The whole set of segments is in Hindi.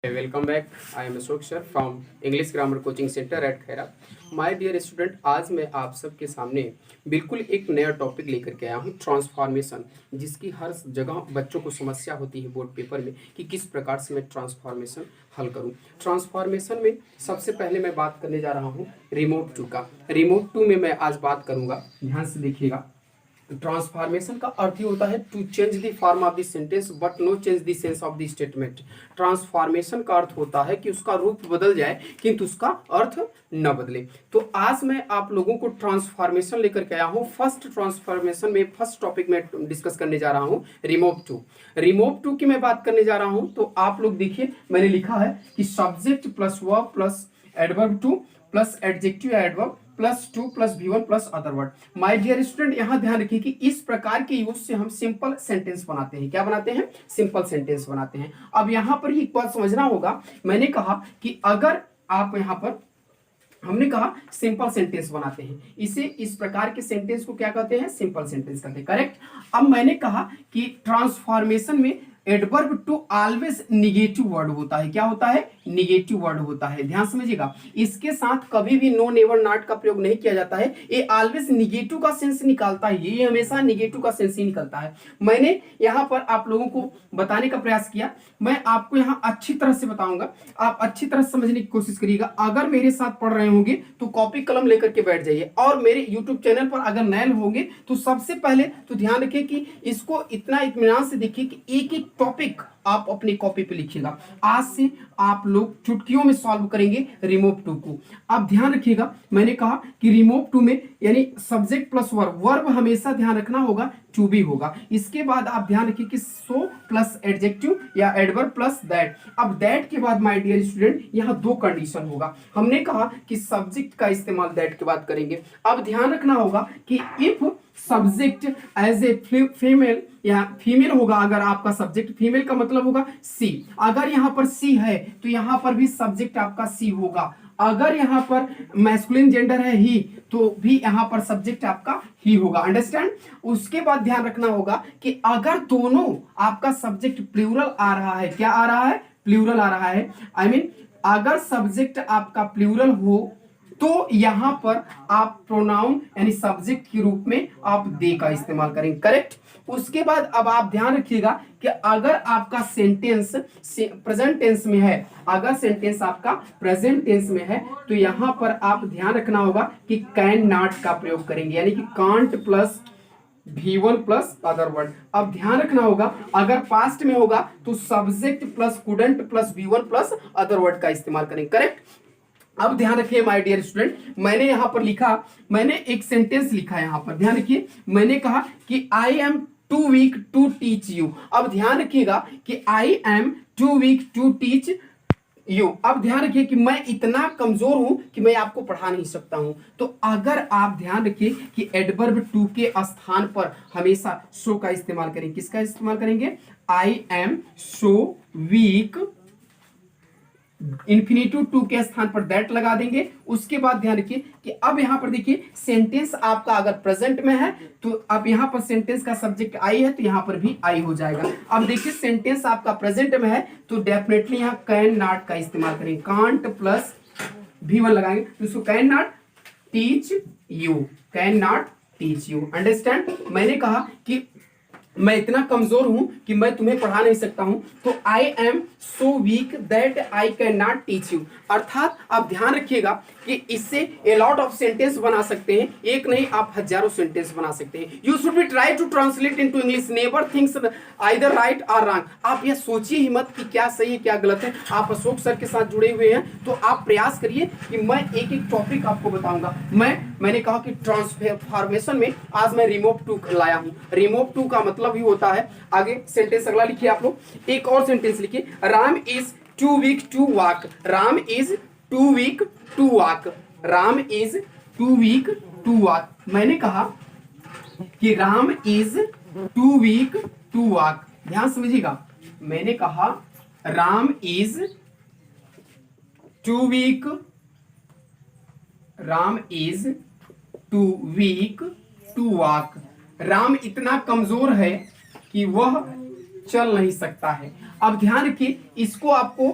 Welcome back. I am Ashok sir from English Grammar Coaching Center at Khaira. My dear student, आज मैं आप सबके सामने बिल्कुल एक नया टॉपिक लेकर के आया हूँ, ट्रांसफॉर्मेशन, जिसकी हर जगह बच्चों को समस्या होती है बोर्ड पेपर में कि किस प्रकार से मैं ट्रांसफॉर्मेशन हल करूँ. ट्रांसफॉर्मेशन में सबसे पहले मैं बात करने जा रहा हूँ रिमूव टू का. रिमूव टू में मैं आज बात करूँगा, ध्यान से देखिएगा. ट्रांसफॉर्मेशन का अर्थ ही होता है to change the form of the sentence but no change the sense of the statement. Transformation का अर्थ होता है कि उसका रूप बदल जाए किंतु उसका अर्थ न बदले. तो आज मैं आप लोगों को ट्रांसफॉर्मेशन लेकर के आया हूँ. फर्स्ट ट्रांसफॉर्मेशन में फर्स्ट टॉपिक में डिस्कस करने जा रहा हूँ रिमूव टू. रिमूव टू की मैं बात करने जा रहा हूँ. तो आप लोग देखिए, मैंने लिखा है कि subject plus verb plus adverb too plus adjective adverb plus to plus V1 plus other word. My dear student, यहाँ ध्यान रखिए कि इस प्रकार के यूज से हम सिंपल सेंटेंस बनाते हैं. क्या बनाते हैं? सिंपल सेंटेंस बनाते हैं. अब यहाँ पर ही एक बात समझना होगा. मैंने कहा कि अगर आप यहाँ पर हमने कहा सिंपल सेंटेंस बनाते हैं, इसे इस प्रकार के सेंटेंस को क्या कहते हैं? सिंपल सेंटेंस कहते हैं. करेक्ट. अब मैंने कहा कि ट्रांसफॉर्मेशन में adverb too always negative word होता है. क्या होता है? निगेटिव वर्ड होता है. ध्यान समझिएगा, इसके साथ कभी भी नो नेवर नॉट का प्रयोग नहीं किया जाता है. ये ऑलवेज निगेटिव का सेंस निकालता है. ये हमेशा निगेटिव का सेंस ही निकलता है. मैंने यहाँ पर आप लोगों को बताने का प्रयास किया. मैं आपको यहाँ अच्छी तरह से बताऊंगा, आप अच्छी तरह समझने की कोशिश करिएगा. अगर मेरे साथ पढ़ रहे होंगे तो कॉपी कलम लेकर के बैठ जाइए. और मेरे यूट्यूब चैनल पर अगर नए होंगे तो सबसे पहले तो ध्यान रखिए कि इसको इतना इत्मीनान से देखिए कि एक एक टॉपिक आप अपनी कॉपी पे लिखिएगा. आज से आप लोग चुटकियों में सॉल्व करेंगे रिमूव टू को. अब ध्यान रखिएगा, मैंने कहा कि रिमूव टू में यानी सब्जेक्ट प्लस वर्ब, वर्ब हमेशा ध्यान रखना होगा टू बी होगा. इसके बाद आप ध्यान रखिए कि सो प्लस एडजेक्टिव या एडवर्ब प्लस दैट. अब दैट के बाद माय डियर स्टूडेंट यहाँ दो कंडीशन होगा. हमने कहा कि सब्जेक्ट का इस्तेमाल दैट के बाद करेंगे. अब ध्यान रखना होगा कि if subject as a female या फीमेल होगा, अगर आपका सब्जेक्ट फीमेल का मतलब होगा सी. अगर यहाँ पर सी है तो यहाँ पर भी सब्जेक्ट आपका सी होगा. अगर यहाँ पर मैस्कुलिन जेंडर है ही तो भी यहाँ पर सब्जेक्ट आपका ही होगा. अंडरस्टैंड. उसके बाद ध्यान रखना होगा कि अगर दोनों आपका सब्जेक्ट प्लूरल आ रहा है, क्या आ रहा है? प्लूरल आ रहा है. आई मीन अगर सब्जेक्ट आपका प्लूरल हो तो यहां पर आप प्रोनाउन यानी सब्जेक्ट के रूप में आप दे का इस्तेमाल करेंगे. करेक्ट. उसके बाद अब आप ध्यान रखिएगा कि अगर आपका सेंटेंस प्रेजेंट टेंस में है, अगर सेंटेंस आपका प्रेजेंट टेंस में है तो यहां पर आप ध्यान रखना होगा कि कैन नॉट का प्रयोग करेंगे, यानी कि can't plus V1 plus other word. अब ध्यान रखना होगा अगर पास्ट में होगा तो subject plus couldn't plus V1 plus other word का इस्तेमाल करेंगे. करेक्ट. अब ध्यान रखिए माय डियर स्टूडेंट, मैंने यहां पर लिखा, मैंने एक सेंटेंस लिखा यहां पर. ध्यान रखिए, मैंने कहा कि I am too weak to teach you. अब ध्यान रखिएगा कि I am too weak to teach you. अब ध्यान रखिए कि मैं इतना कमजोर हूं कि मैं आपको पढ़ा नहीं सकता हूं. तो अगर आप ध्यान रखिए कि एडवर्ब टू के स्थान पर हमेशा सो का इस्तेमाल करेंगे. किसका इस्तेमाल करेंगे? I am so weak. Infinitive to के स्थान पर दैट लगा देंगे. उसके बाद ध्यान रखिए कि अब यहां पर देखिए सेंटेंस आपका अगर प्रेजेंट में है तो अब यहां पर सेंटेंस का सब्जेक्ट आई है तो यहां पर भी आई हो जाएगा. अब देखिए सेंटेंस आपका प्रेजेंट में है तो डेफिनेटली यहां कैन नॉट का इस्तेमाल करेंगे. कांट प्लस V1 लगाएंगे तो इसको can not teach you, can not teach you. Understand. मैंने कहा कि मैं इतना कमजोर हूं कि मैं तुम्हें पढ़ा नहीं सकता हूं तो आई am so week that I can not teach you. अर्थात आप ध्यान रखिएगा कि इससे ए लॉट ऑफ सेंटेंस बना सकते हैं. एक नहीं, आप हजारों सेंटेंस बना सकते हैं. You should be try to translate into English. Never thinks either right और रॉन्ग. आप यह सोचिए ही मत कि क्या सही है क्या गलत है. आप अशोक सर के साथ जुड़े हुए हैं तो आप प्रयास करिए कि मैं एक एक टॉपिक आपको बताऊंगा. मैंने कहा कि ट्रांसफॉर्मेशन में आज मैं रिमूव टू लाया हूं. रिमूव टू का मतलब भी होता है, आगे सेंटेंस अगला लिखिए आप लोग. एक और सेंटेंस लिखिए, Ram is too weak to walk. Ram is too weak to walk. Ram is too weak to walk. मैंने कहा कि Ram is too weak to walk. ध्यान समझिएगा, मैंने कहा Ram is too weak, Ram is too weak to walk. Ram इतना कमजोर है कि वह चल नहीं सकता है. अब ध्यान रखिए, इसको आपको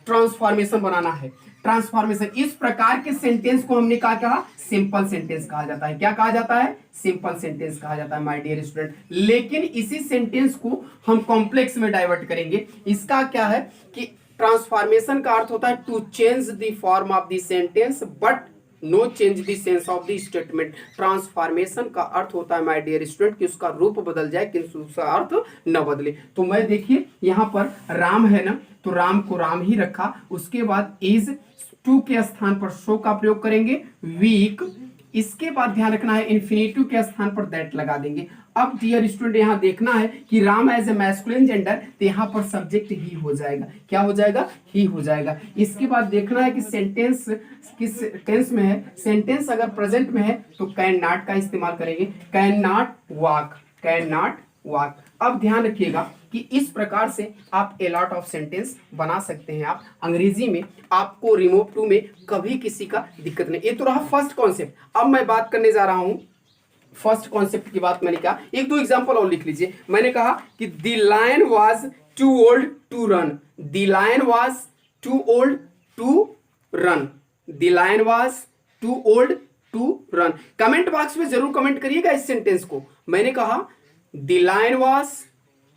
ट्रांसफॉर्मेशन बनाना है। ट्रांसफॉर्मेशन, इस प्रकार के सेंटेंस को हमने कहा सिंपल सेंटेंस कहा जाता है। क्या कहा जाता है? सिंपल सेंटेंस कहा जाता है माय डियर स्टूडेंट। लेकिन इसी सेंटेंस को हम कॉम्प्लेक्स में डाइवर्ट करेंगे। इसका क्या है कि ट्रांसफॉर्मेशन का अर्थ होता है to change the form of the sentence but no change the sense of the statement. Transformation का अर्थ होता है माय डियर स्टूडेंट कि उसका रूप बदल जाए किंतु उसका अर्थ न बदले। तो मैं देखिए यहाँ पर राम है ना, तो राम को राम ही रखा। उसके बाद इज टू के स्थान पर सो का प्रयोग करेंगे, वीक। इसके बाद ध्यान रखना है इन्फिनेटिव के स्थान पर दैट लगा देंगे। अब डियर स्टूडेंट यहाँ देखना है कि Ram as a masculine gender, तो यहाँ पर सब्जेक्ट ही हो जाएगा। क्या हो जाएगा? ही हो जाएगा। इसके बाद देखना है कि सेंटेंस किस टेंस में है। सेंटेंस अगर प्रेजेंट में है तो कैन नॉट का इस्तेमाल करेंगे, can not walk, can not walk. अब ध्यान रखिएगा कि इस प्रकार से आप ए लॉट ऑफ सेंटेंस बना सकते हैं। आप अंग्रेजी में आपको रिमूव टू में कभी किसी का दिक्कत नहीं। ये तो रहा फर्स्ट कॉन्सेप्ट। अब मैं बात करने जा रहा हूं फर्स्ट कॉन्सेप्ट की बात। मैंने कहा एक दो एग्जांपल और लिख लीजिए। मैंने कहा कि the lion was too old to run, the lion was too old to run, the lion was too old to run. Comment box में जरूर कमेंट करिएगा इस सेंटेंस को। मैंने कहा the lion was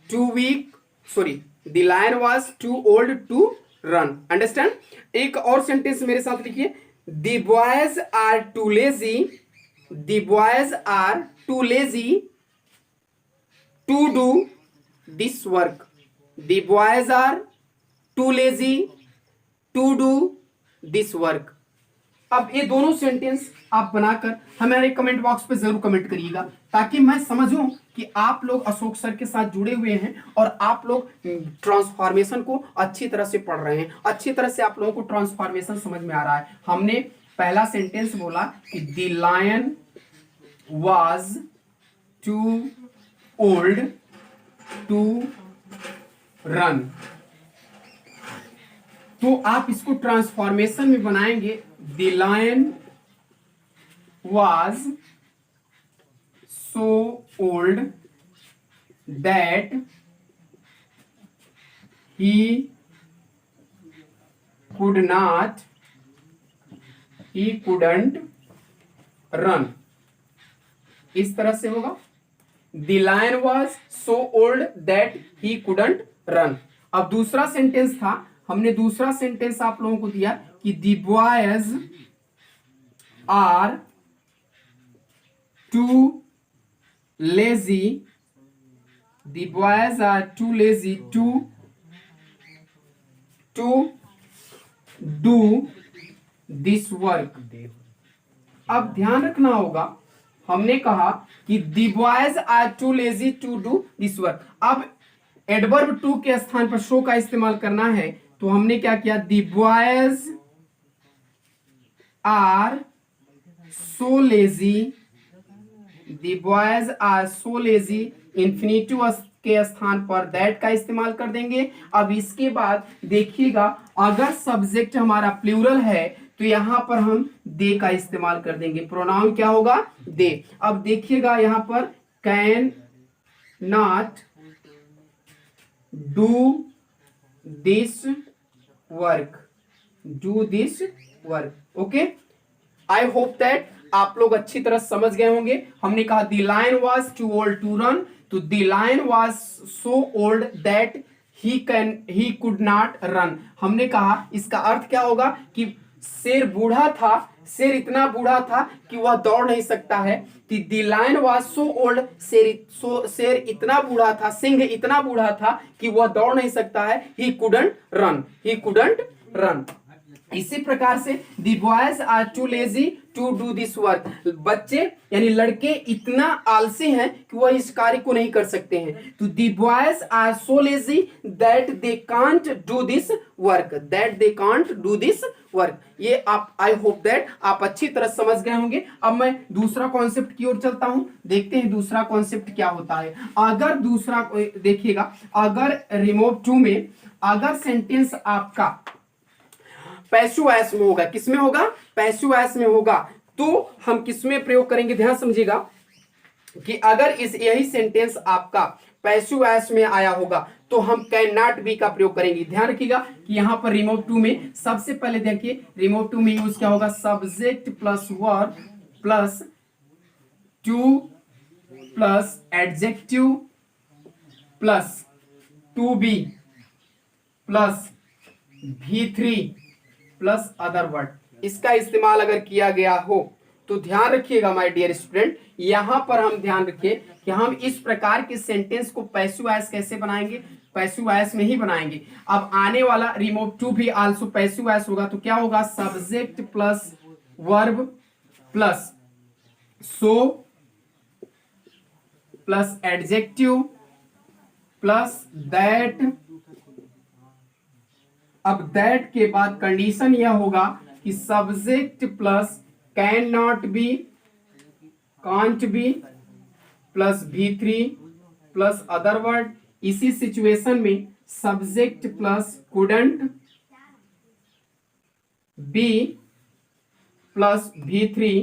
too weak, sorry the lion was too old to run. Understand? एक और सेंटेंस मेरे साथ लिखिए, the boys are too lazy, the boys are too lazy to do this work, the boys are too lazy to do this work। अब ये दोनों सेंटेंस आप बनाकर हमारे कमेंट बॉक्स पे जरूर कमेंट करिएगा ताकि मैं समझूं कि आप लोग अशोक सर के साथ जुड़े हुए हैं और आप लोग ट्रांसफॉर्मेशन को अच्छी तरह से पढ़ रहे हैं। अच्छी तरह से आप लोगों को ट्रांसफॉर्मेशन समझ में आ रहा है। हमने पहला सेंटेंस बोला कि the lion was too old to run, तो आप इसको ट्रांसफॉर्मेशन में बनाएंगे। The lion was so old that he couldn't run। इस तरह से होगा, the lion was so old that he couldn't run. अब दूसरा सेंटेंस था, हमने दूसरा सेंटेंस आप लोगों को दिया कि the boys are too lazy, the boys are too lazy to do this work. अब ध्यान रखना होगा, हमने कहा कि the boys are too lazy to do this work. अब एडवर्ब टू के स्थान पर शो का इस्तेमाल करना है, तो हमने क्या किया, the boys are so lazy, the boys are so lazy. Infinitive के स्थान पर दैट का इस्तेमाल कर देंगे। अब इसके बाद देखिएगा, अगर सब्जेक्ट हमारा प्लूरल है तो यहां पर हम दे का इस्तेमाल कर देंगे। प्रोनाउन क्या होगा? दे। अब देखिएगा यहां पर can not do this work, do this work. Okay, I hope that आप लोग अच्छी तरह समझ गए होंगे। हमने कहा the lion was too old to run, तो the lion was so old that he could not run. हमने कहा इसका अर्थ क्या होगा कि शेर बूढ़ा था, शेर इतना बूढ़ा था कि वह दौड़ नहीं सकता है। The lion was so old, शेर इतना बूढ़ा था, सिंह इतना बूढ़ा था कि वह दौड़ नहीं सकता है। He couldn't run, he couldn't run. इसी प्रकार से the boys are too lazy to do this work. बच्चे यानी लड़के इतना आलसी हैं कि वह इस कार्य को नहीं कर सकते हैं। तो the boys are so lazy that they can't do this work, that they can't do this work. ये आप, आई होप दैट आप अच्छी तरह समझ गए होंगे। अब मैं दूसरा कॉन्सेप्ट की ओर चलता हूं, देखते हैं दूसरा कॉन्सेप्ट क्या होता है। अगर दूसरा देखिएगा, अगर रिमूव टू में अगर सेंटेंस आपका पैसिव वॉइस में होगा, किसमें होगा? पैसिव वॉइस में होगा, तो हम किसमें प्रयोग करेंगे? ध्यान समझिएगा कि अगर यही सेंटेंस आपका पैसिव वॉइस में आया होगा तो हम कैन नॉट बी का प्रयोग करेंगे। ध्यान रखिएगा कि यहाँ पर रिमूव टू में सबसे पहले देखिए रिमूव टू में यूज क्या होगा, subject plus verb plus to plus adjective plus to be plus V3 plus other word. इसका इस्तेमाल अगर किया गया हो तो ध्यान रखिएगा माय डियर स्टूडेंट, यहां पर हम ध्यान रखिए कि हम इस प्रकार के सेंटेंस को पैसिव वॉइस कैसे बनाएंगे, पैसिव वॉइस में ही बनाएंगे। अब आने वाला रिमूव टू भी आल्सो पैसिव वॉइस होगा, तो क्या होगा, subject plus verb plus so plus adjective plus that. अब दैट के बाद कंडीशन यह होगा कि subject plus can not B, can't be plus V3 plus other word. इसी सिचुएशन में subject plus couldn't B plus V3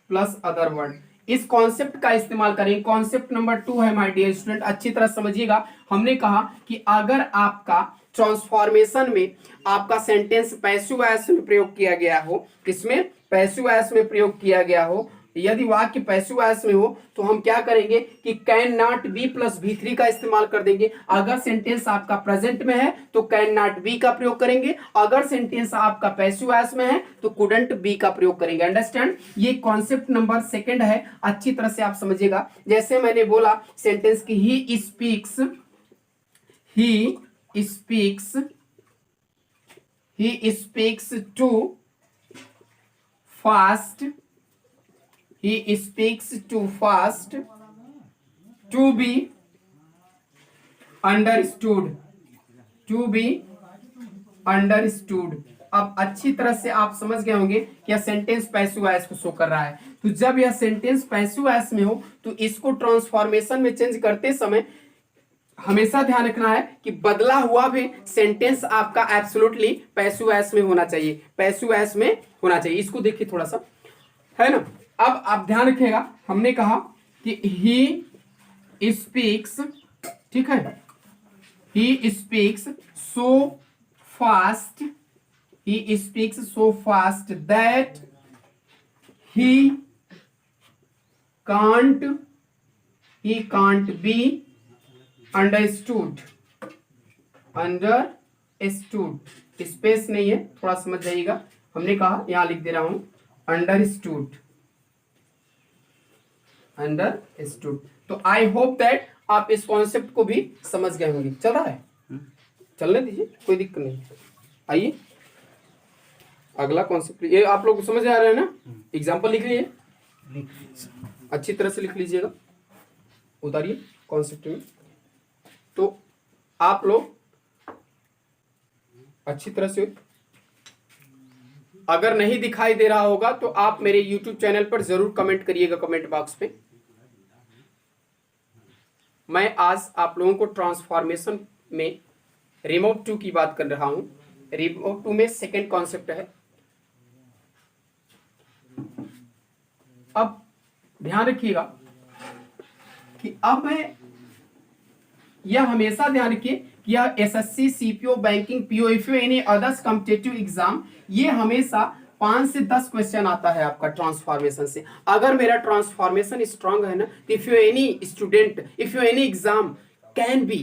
plus other word. इस कॉन्सेप्ट का इस्तेमाल करें। कॉन्सेप्ट नंबर 2 है माय डियर स्टूडेंट, अच्छी तरह समझिएगा। हमने कहा कि अगर आपका ट्रांसफॉर्मेशन में आपका सेंटेंस पैसिव वॉइस में प्रयोग किया गया हो, किसमें, पैसिव वॉइस में प्रयोग किया गया हो, यदि वाक्य पैसिव वॉइस में हो तो हम क्या करेंगे कि can not be plus V3 का इस्तेमाल कर देंगे। अगर सेंटेंस आपका प्रेजेंट में है तो कैन नॉट बी का प्रयोग करेंगे, अगर सेंटेंस आपका पैसिव वॉइस में है तो कुडंट बी का प्रयोग करेंगे। अंडरस्टैंड, ये कॉन्सेप्ट नंबर 2 है, अच्छी तरह से आप समझिएगा। जैसे मैंने बोला सेंटेंस की he speaks too fast, he speaks too fast to be understood, to be understood। अब अच्छी तरह से आप समझ गए होंगे कि यह सेंटेंस पैसिव वॉइस को शो कर रहा है। तो जब यह सेंटेंस पैसिव वॉइस में हो तो इसको ट्रांसफॉर्मेशन में चेंज करते समय हमेशा ध्यान रखना है कि बदला हुआ भी सेंटेंस आपका एब्सोल्युटली पैसिव वॉइस में होना चाहिए, पैसिव वॉइस में होना चाहिए। इसको देखिए थोड़ा सा, है ना। अब आप ध्यान रखिएगा, हमने कहा कि ही स्पीक्स, ठीक है, he speaks so fast, he speaks so fast that he can't be understood, space नहीं है, थोड़ा समझ जाइएगा। हमने कहा यहां लिख दे रहा हूं अंडरस्टूड। तो आई होप दैट आप इस कॉन्सेप्ट को भी समझ गए होंगे। चल रहा है, चलने दीजिए, कोई दिक्कत नहीं। आइए अगला कॉन्सेप्ट, ये आप लोग समझ आ रहे हैं ना। एग्जाम्पल लिख लीजिए, अच्छी तरह से लिख लीजिएगा, उतारिए कॉन्सेप्ट में। तो आप लोग अच्छी तरह से, अगर नहीं दिखाई दे रहा होगा तो आप मेरे YouTube चैनल पर जरूर कमेंट करिएगा, कमेंट बॉक्स पे। मैं आज आप लोगों को ट्रांसफॉर्मेशन में रिमूव टू की बात कर रहा हूं। रिमूव टू में सेकंड कॉन्सेप्ट है। अब ध्यान रखिएगा कि अब मैं यह हमेशा ध्यान रखिए कि यह SSC, CPO, banking, PO, if you any others competitive exam, ये हमेशा 5 से 10 क्वेश्चन आता है आपका ट्रांसफॉर्मेशन से। अगर मेरा ट्रांसफॉर्मेशन स्ट्रांग है ना, if you any student, if you any exam can be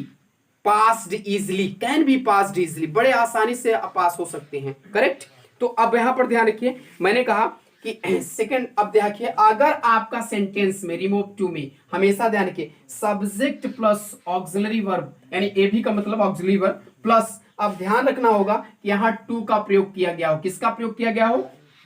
passed easily, बड़े आसानी से पास हो सकते हैं, करेक्ट। तो अब यहां पर ध्यान रखिए, मैंने कहा कि सेकंड, अब देखिए अगर आपका सेंटेंस में रिमूव टू में हमेशा ध्यान रखिए सब्जेक्ट प्लस ऑक्सिलरी वर्ब, यानी ए भी का मतलब ऑक्सिलरी वर्ब प्लस, अब ध्यान रखना होगा कि यहाँ टू का प्रयोग किया गया हो। किसका प्रयोग किया गया हो,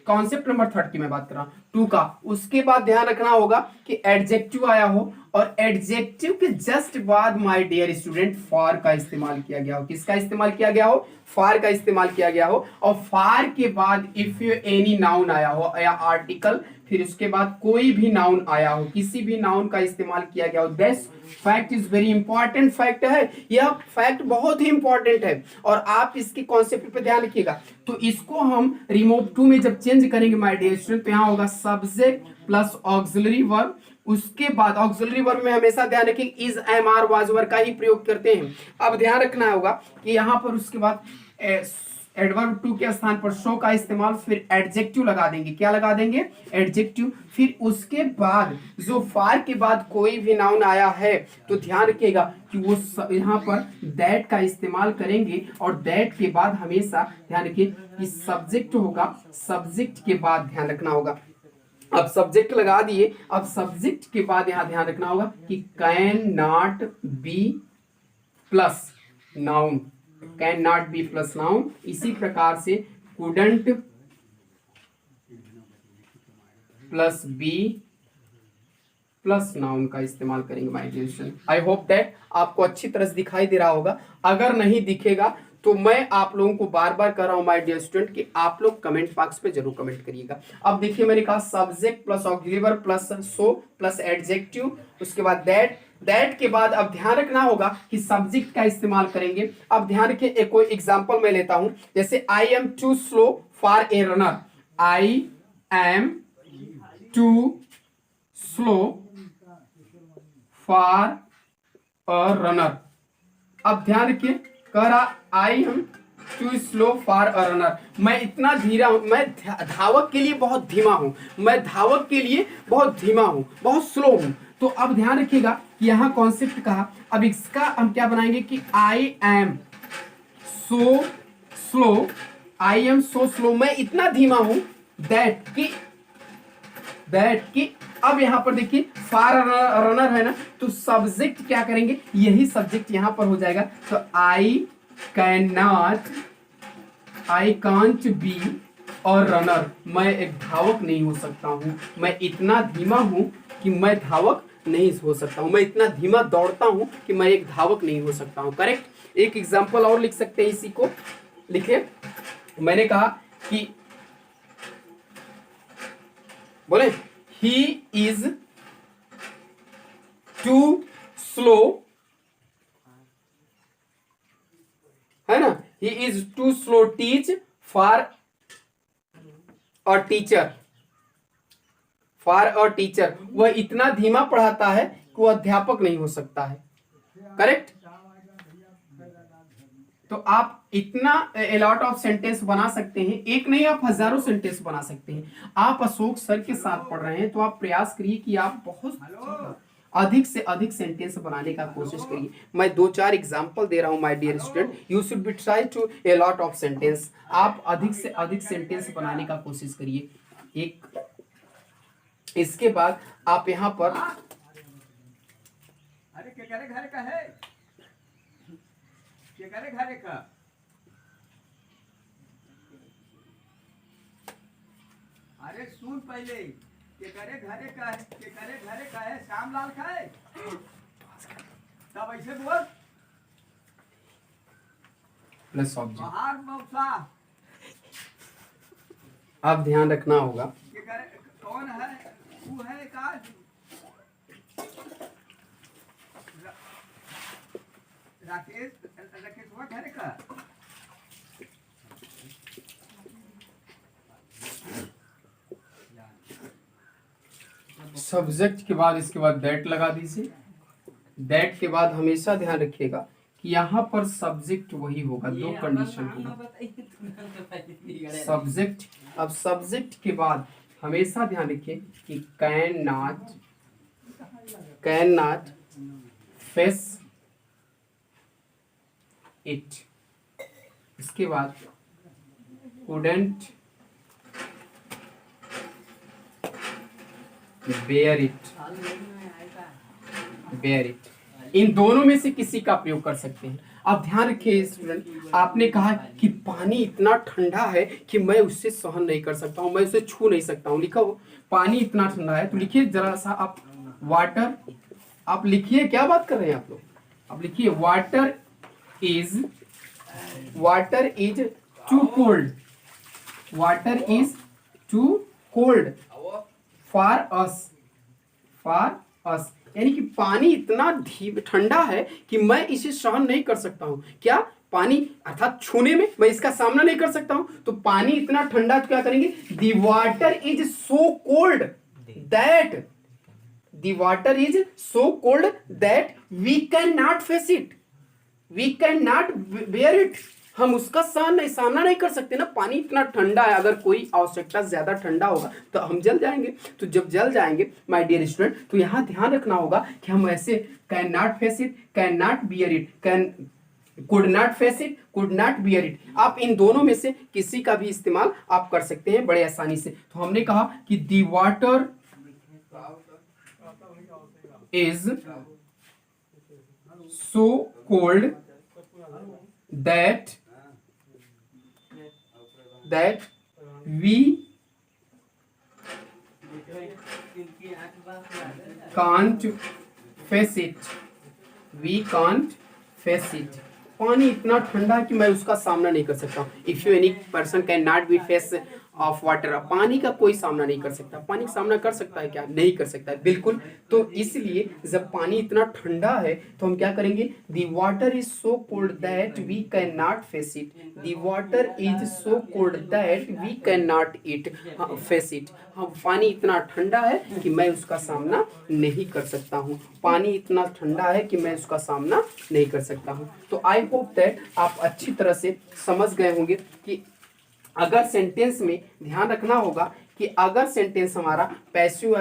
कॉन्सेप्ट नंबर 3 की मैं बात कर रहा हूं, टू का। उसके बाद ध्यान रखना होगा कि एडजेक्टिव आया हो, और एडजेक्टिव के जस्ट बाद माय डियर स्टूडेंट फॉर का इस्तेमाल किया गया हो। किसका इस्तेमाल किया गया हो, फॉर का इस्तेमाल किया गया हो। और फॉर के बाद इफ यू एनी नाउन आया हो या आर्टिकल, फिर उसके बाद कोई भी नाउन आया हो, किसी भी नाउन का इस्तेमाल किया गया हो। This fact is very important fact है, यह फैक्ट बहुत ही इंपॉर्टेंट है और आप इसके कॉन्सेप्ट पे ध्यान रखिएगा। तो इसको हम रिमूव टू में जब चेंज करेंगे माय डियर स्टूडेंट, तो यहाँ होगा सब्जेक्ट प्लस ऑक्सिलरी वर्ब, उसके बाद ऑक्सिलरी वर्ब में हमेशा ध्यान रखें इज, एम, आर, वाज, वर का ही प्रयोग करते हैं। अब ध्यान रखना होगा कि यहाँ पर उसके बाद एडवर्ब टू के स्थान पर शो का इस्तेमाल, फिर एडजेक्टिव लगा देंगे। क्या लगा देंगे? एडजेक्टिव। फिर उसके बाद जो फार के बाद कोई भी नाउन आया है तो ध्यान रखिएगा कि वो यहाँ पर दैट का इस्तेमाल करेंगे, और दैट के बाद हमेशा ध्यान रखिए कि सब्जेक्ट होगा। सब्जेक्ट के बाद ध्यान रखना होगा, अब सब्जेक्ट लगा दिए, अब सब्जेक्ट के बाद यहां ध्यान रखना होगा कि can not be plus noun, can not be plus noun. इसी प्रकार से couldn't plus be plus noun का इस्तेमाल करेंगे my dear student. I hope that आपको अच्छी तरह से दिखाई दे रहा होगा। अगर नहीं दिखेगा तो मैं आप लोगों को बार बार कह रहा हूं माय डियर स्टूडेंट कि आप लोग कमेंट बॉक्स पे जरूर कमेंट करिएगा। अब देखिए मैंने कहा subject plus auxiliary verb plus so plus adjective, उसके बाद दैट के बाद अब ध्यान रखना होगा कि सब्जेक्ट का इस्तेमाल करेंगे। अब ध्यान रखिए, एक कोई एग्जांपल मैं लेता हूं, जैसे I am too slow for a runner. I am too slow for a runner. अब ध्यान रखिए, कह रहा I am too slow for a runner, मैं इतना धीरा हूं, मैं धावक के लिए बहुत धीमा हूं, मैं धावक के लिए बहुत धीमा हूं, बहुत स्लो हूं। तो अब ध्यान रखिएगा कि यहां कॉन्सेप्ट कहा, अब इसका हम क्या बनाएंगे कि I am so slow, I am so slow, मैं इतना धीमा हूं दैट कि अब यहां पर देखिए फार रनर है ना, तो सब्जेक्ट क्या करेंगे, यही सब्जेक्ट यहां पर हो जाएगा। तो आई कांट बी और रनर, मैं एक धावक नहीं हो सकता हूं, मैं इतना धीमा हूं कि मैं धावक नहीं हो सकता हूं, मैं इतना धीमा दौड़ता हूं कि मैं एक धावक नहीं हो सकता हूं। करेक्ट। एक एग्जांपल और लिख सकते हैं, इसी को लिखे। मैंने कहा कि बोले ही इज टू स्लो, है ना, he is too slow teach for a teacher, for a teacher, वह इतना धीमा पढ़ाता है कि वह अध्यापक नहीं हो सकता है। करेक्ट। तो आप इतना लॉट ऑफ सेंटेंस बना सकते हैं, एक नहीं आप हजारों सेंटेंस बना सकते हैं। आप अशोक सर के साथ पढ़ रहे हैं तो आप प्रयास करिए कि आप बहुत अधिक से अधिक सेंटेंस बनाने का कोशिश करिए। मैं 2-4 एग्जांपल दे रहा हूं my dear student, you should be try to a lot of sentence. आप अधिक से अधिक सेंटेंस बनाने का कोशिश करिए। एक इसके बाद आप यहां पर अरे क्या करे घर का है, क्या करे घर का, अरे सुन पहले, के करे घरे का है, के करे घरे का है, श्यामलाल का है, तब ऐसे बोल प्लस ऑब्जेक्ट। बाहर मौसा, आप ध्यान रखना होगा, के करे कौन है, तू है का, राकेश हुआ घरे का, सब्जेक्ट के बाद इसके बाद दैट लगा दीजिए। दैट के बाद हमेशा ध्यान रखिएगा कि यहाँ पर सब्जेक्ट वही होगा, दो कंडीशन होगा सब्जेक्ट। अब सब्जेक्ट के बाद हमेशा ध्यान रखिए कि कैन नॉट फेस इट, इसके बाद couldn't bear it, इन दोनों में से किसी का प्रयोग कर सकते हैं। अब ध्यान रखिए स्टूडेंट, आपने कहा कि पानी इतना ठंडा है कि मैं उससे सहन नहीं कर सकता हूं, मैं उसे छू नहीं सकता हूं। लिखा हो पानी इतना ठंडा है, तो लिखिए जरा सा आप वाटर, आप लिखिए क्या बात कर रहे हैं आप लोग, आप लिखिए water is too cold, water is too cold for us, यानी कि पानी इतना ठंडा है कि मैं इसे सहन नहीं कर सकता हूं। क्या पानी अर्थात छूने में मैं इसका सामना नहीं कर सकता हूं, तो पानी इतना ठंडा तो क्या करेंगे, the water is so cold the water is so cold that we can not face it, we can not bear it, हम उसका सामना नहीं कर सकते ना। पानी इतना ठंडा है, अगर कोई आवश्यकता से ज्यादा ठंडा होगा तो हम जल जाएंगे। तो जब जल जाएंगे माय डियर स्टूडेंट, तो यहाँ ध्यान रखना होगा कि हम ऐसे can not face it, can not bear it, can could not face it, could not bear it, आप इन दोनों में से किसी का भी इस्तेमाल आप कर सकते हैं बड़े आसानी से। तो हमने कहा कि दी water is so cold that we can't face it, we can't face it, पानी इतना ठंडा है कि मैं उसका सामना नहीं कर सकता। If you any person can not B face of water, पानी का कोई सामना नहीं कर सकता। पानी का सामना कर सकता है क्या? नहीं कर सकता है, बिल्कुल। तो इसलिए जब पानी इतना ठंडा है तो हम क्या करेंगे? The water is so cold that we can not face it, the water is so cold that we can not it face it, हाँ पानी इतना ठंडा है कि मैं उसका सामना नहीं कर सकता हूँ, पानी इतना ठंडा है कि मैं उसका सामना नहीं कर सकता हूँ। तो आई होप दैट आप अच्छी तरह से समझ गए होंगे कि अगर सेंटेंस में ध्यान रखना होगा कि अगर सेंटेंस हमारा पैसिव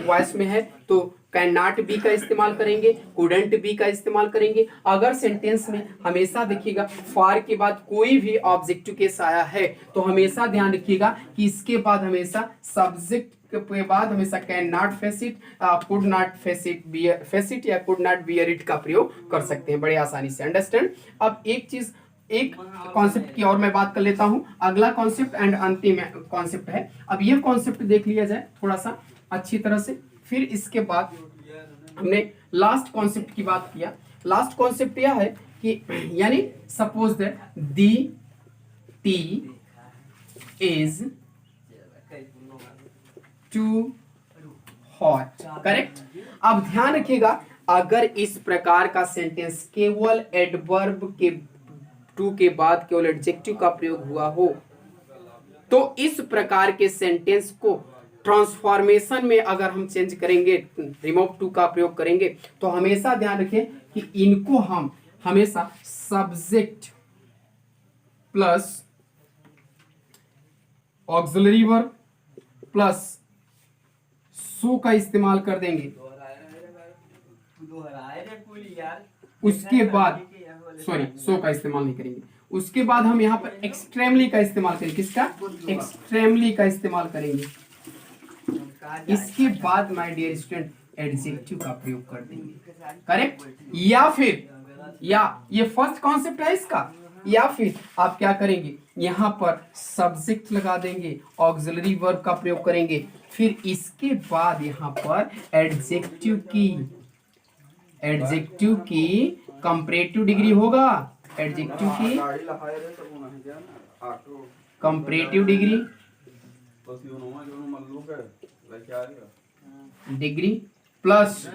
वॉइस में है तो कैन नॉट बी का इस्तेमाल करेंगे, कुडंट बी का इस्तेमाल करेंगे। अगर सेंटेंस में हमेशा देखिएगा फॉर के बाद कोई भी ऑब्जेक्टिव केस आया है तो हमेशा ध्यान रखिएगा कि इसके बाद हमेशा सब्जेक्ट के बाद हमेशा can not face it, could not face it या कुड नॉट बियर इट का प्रयोग कर सकते हैं बड़े आसानी से। अंडरस्टैंड? अब एक कॉन्सेप्ट की और मैं बात कर लेता हूं। अगला कॉन्सेप्ट एंड अंतिम कॉन्सेप्ट है। अब ये कॉन्सेप्ट देख लिया जाए थोड़ा सा अच्छी तरह से, फिर इसके बाद हमने लास्ट कॉन्सेप्ट की बात किया। लास्ट कॉन्सेप्ट यह है कि यानी suppose that the tea is too hot, correct. अब ध्यान रखिएगा अगर इस प्रकार का सेंटेंस केवल एडवर्ब के टू के बाद केवल एडजेक्टिव का प्रयोग हुआ हो तो इस प्रकार के सेंटेंस को ट्रांसफॉर्मेशन में अगर हम चेंज करेंगे, रिमूव टू का प्रयोग करेंगे, तो हमेशा ध्यान रखें कि इनको हम हमेशा subject plus auxiliary verb plus so का इस्तेमाल कर देंगे। उसके बाद सो का इस्तेमाल नहीं करेंगे। उसके बाद हम यहाँ पर एक्सट्रीमली का इस्तेमाल करेंगे। किसका? एक्सट्रीमली का इस्तेमाल करेंगे। इसके बाद माय डियर स्टूडेंट एडजेक्टिव का प्रयोग कर देंगे, करेक्ट। या फिर ये फर्स्ट कॉन्सेप्ट है इसका, या फिर आप क्या करेंगे यहाँ पर सब्जेक्ट लगा देंगे, ऑक्सिलरी वर्ब का प्रयोग करेंगे, फिर इसके बाद यहाँ पर एडजेक्टिव की कंपैरेटिव डिग्री होगा, एडजेक्टिव की कंपैरेटिव डिग्री प्लस।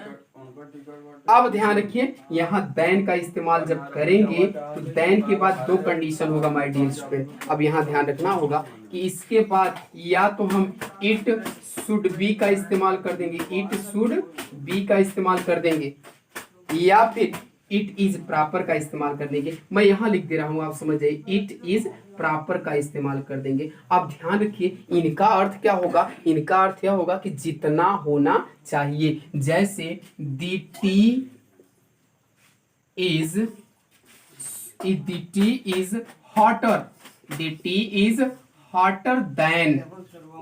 अब ध्यान रखिए यहाँ देन का इस्तेमाल जब करेंगे तो देन के बाद दो कंडीशन होगा माय डियर स्टूडेंट। अब यहाँ ध्यान रखना होगा कि इसके बाद या तो हम इट शुड बी का इस्तेमाल कर देंगे, इट शुड बी का इस्तेमाल कर देंगे, या फिर इट इज प्रॉपर का इस्तेमाल कर देंगे। मैं यहाँ लिख दे रहा हूँ, आप समझ जाइए, इट इज प्रॉपर का इस्तेमाल कर देंगे। अब ध्यान रखिए इनका अर्थ क्या होगा, इनका अर्थ यह होगा कि जितना होना चाहिए। जैसे the tea is hotter, the tea is hotter than,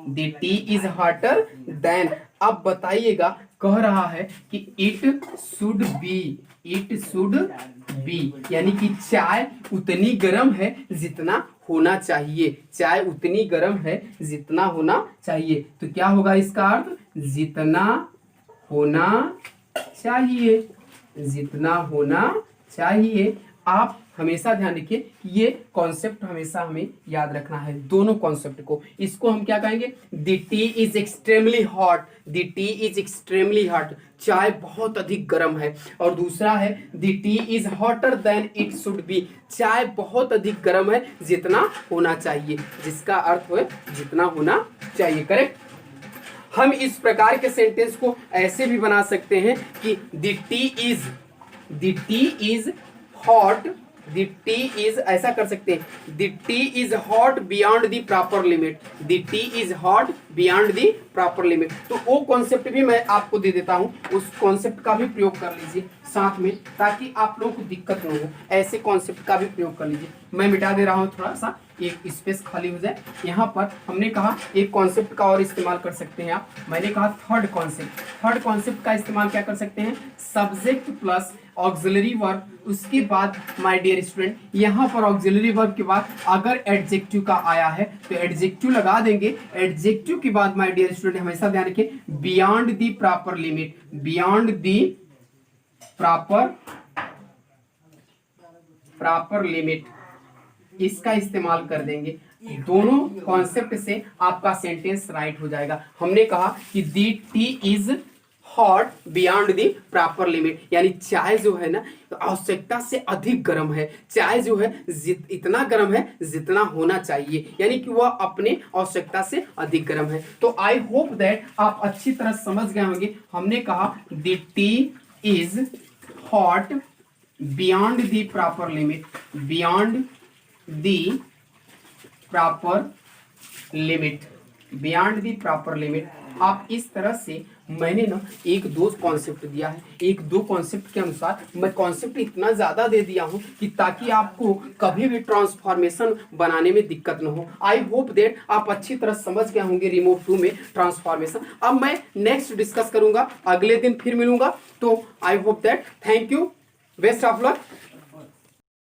the tea is hotter than. अब बताइएगा कह रहा है कि इट शुड बी, यानी कि चाय उतनी गर्म है जितना होना चाहिए, चाय उतनी गर्म है जितना होना चाहिए। तो क्या होगा इसका अर्थ? जितना होना चाहिए, जितना होना चाहिए। आप हमेशा ध्यान रखिए कि ये कॉन्सेप्ट हमेशा हमें याद रखना है, दोनों कॉन्सेप्ट को। इसको हम क्या कहेंगे? The T is extremely hot, the T is extremely hot, चाय बहुत अधिक गर्म है। और दूसरा है the T is hotter then it should be, चाय बहुत अधिक गर्म है जितना होना चाहिए, जिसका अर्थ है जितना होना चाहिए, करेक्ट। हम इस प्रकार के सेंटेंस को ऐसे भी बना सकते हैं कि the T is hot, the T is, ऐसा कर सकते हैं, the T is hot beyond the proper limit, the T is hot beyond the proper limit. तो वो कॉन्सेप्ट भी मैं आपको दे देता हूं, उस कॉन्सेप्ट का भी प्रयोग कर लीजिए साथ में, ताकि आप लोगों को दिक्कत न हो। ऐसे कॉन्सेप्ट का भी प्रयोग कर लीजिए। मैं मिटा दे रहा हूं, थोड़ा सा एक स्पेस खाली हो जाए। यहाँ पर हमने कहा एक कॉन्सेप्ट का और इस्तेमाल कर सकते हैं आप। मैंने कहा थर्ड कॉन्सेप्ट का इस्तेमाल क्या कर सकते हैं, सब्जेक्ट प्लस ऑक्सिलरी वर्ब, उसके बाद माय डियर स्टूडेंट यहाँ पर ऑक्सिलरी वर्ब के बाद अगर एडजेक्टिव का आया है तो एडजेक्टिव लगा देंगे। एडजेक्टिव के बाद माय डियर स्टूडेंट हमेशा ध्यान रखिए beyond the proper limit, beyond the proper limit, इसका इस्तेमाल कर देंगे। दोनों कॉन्सेप्ट से आपका सेंटेंस राइट हो जाएगा। हमने कहा कि the tea is hot beyond the proper limit, यानी चाय जो है ना आवश्यकता से अधिक गर्म है, चाय जो है इतना गर्म है जितना होना चाहिए, यानी कि वह अपने आवश्यकता से अधिक गर्म है। तो आई होप दैट आप अच्छी तरह समझ गए होंगे। हमने कहा the tea is hot beyond the proper limit, beyond the proper limit, beyond the proper limit. आप इस तरह से, मैंने ना एक दो कॉन्सेप्ट दिया है, एक दो कॉन्सेप्ट के अनुसार मैं कॉन्सेप्ट इतना ज्यादा दे दिया हूं कि ताकि आपको कभी भी ट्रांसफॉर्मेशन बनाने में दिक्कत न हो। आई होप दैट आप अच्छी तरह समझ गए होंगे रिमोट 2 में ट्रांसफॉर्मेशन। अब मैं नेक्स्ट डिस्कस करूंगा, अगले दिन फिर मिलूंगा। तो आई hope that, thank you, best of luck.